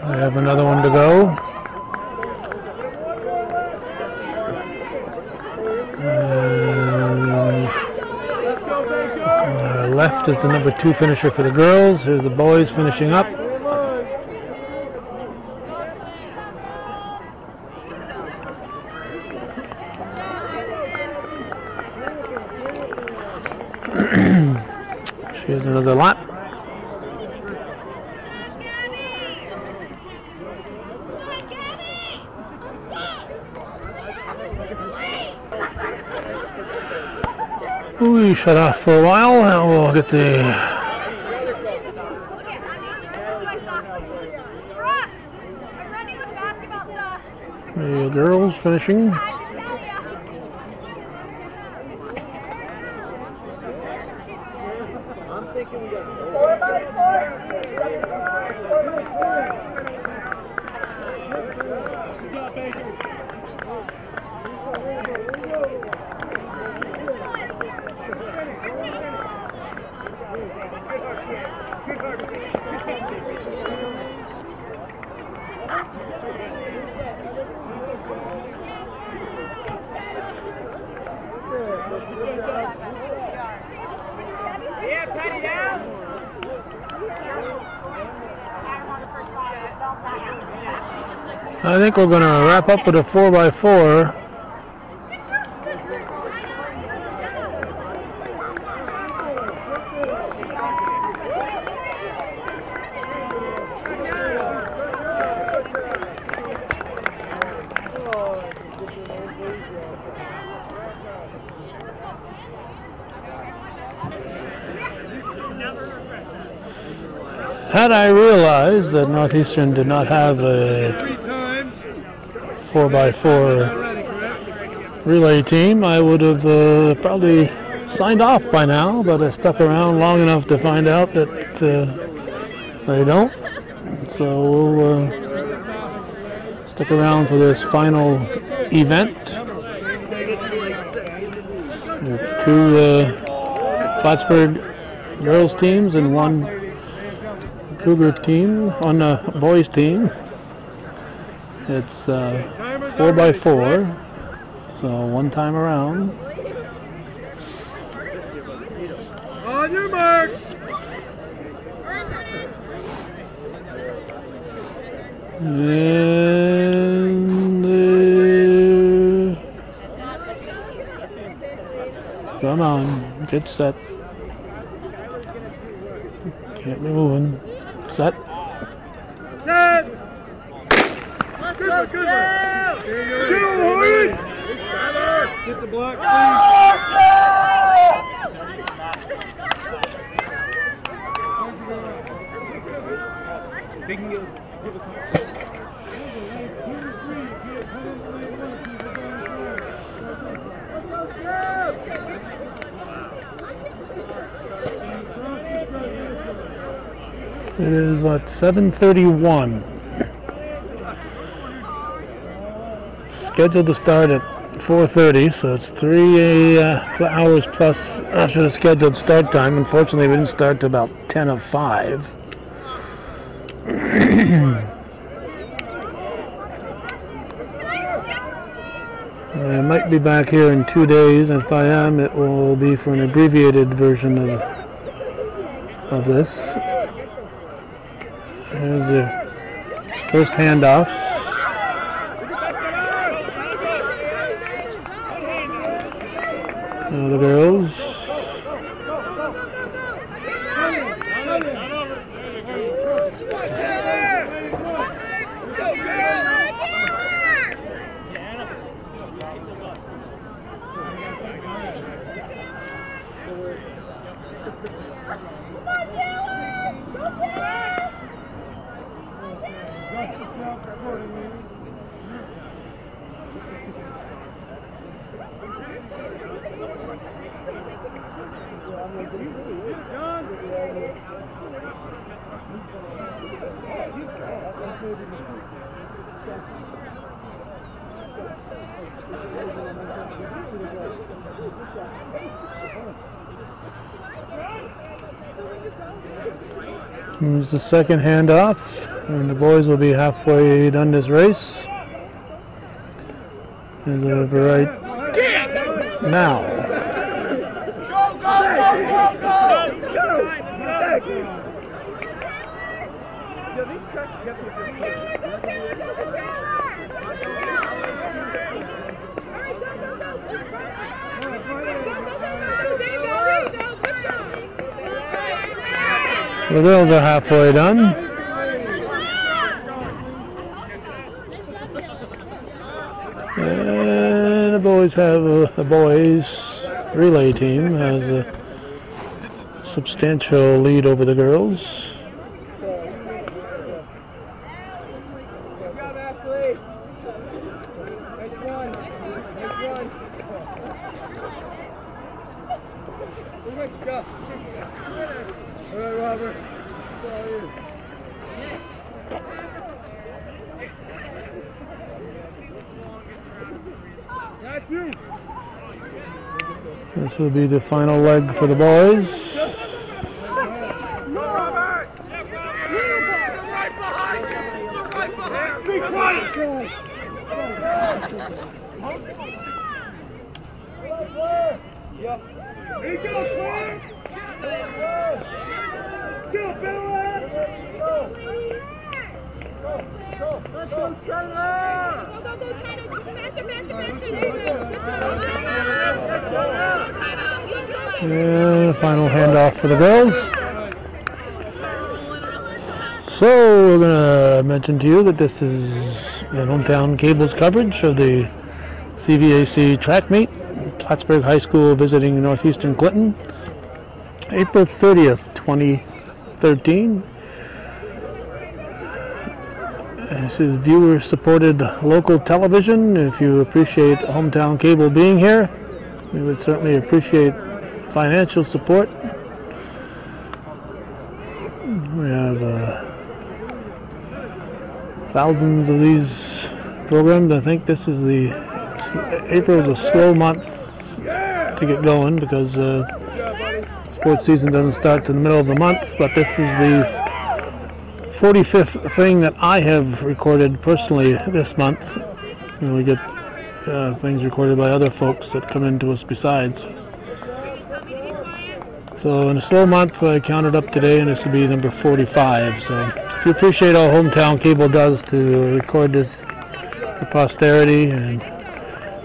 We have another one to go. Left is the number 2 finisher for the girls. Here's the boys finishing up. Here's another lap. We shut off for a while and we'll get the girls finishing. I think we're going to wrap up with a 4x4. Had I realized that Northeastern did not have a 4x4 relay team, I would have probably signed off by now, but I stuck around long enough to find out that they don't. So we'll stick around for this final event. It's two Plattsburgh girls teams and one Cougar team on the boys team. It's 4x4, so one time around. On your mark. And come on, get set. Can't be moving. Set. Set. Good one, good one. Get the block, please. It is what, 7:31. Scheduled to start at 4:30, so it's 3 hours plus after the scheduled start time. Unfortunately, we didn't start to about 10 of 5. I might be back here in 2 days, and if I am, it will be for an abbreviated version of this. Here's the first handoffs. The girls. Here's the second handoff, and the boys will be halfway done this race. As of right now. The girls are halfway done. And the boys have the boys relay team has a substantial lead over the girls. This will be the final leg for the boys. And final handoff for the girls. So we're going to mention to you that this is the Hometown Cable's coverage of the CVAC track meet. Plattsburgh High School visiting Northeastern Clinton. April 30th, 2013. This is viewer-supported local television. If you appreciate Hometown Cable being here, we would certainly appreciate financial support. We have thousands of these programs. I think this is April is a slow month to get going because sports season doesn't start to the middle of the month, but this is the 45th thing that I have recorded personally this month. And we get things recorded by other folks that come in to us besides. So in a slow month, I counted up today, and this will be number 45. So if you appreciate all Hometown Cable does to record this for posterity, and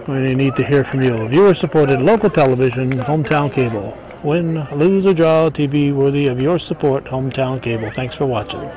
we need to hear from you. Viewer-supported local television, Hometown Cable. Win, lose, or draw, TV worthy of your support, Hometown Cable. Thanks for watching.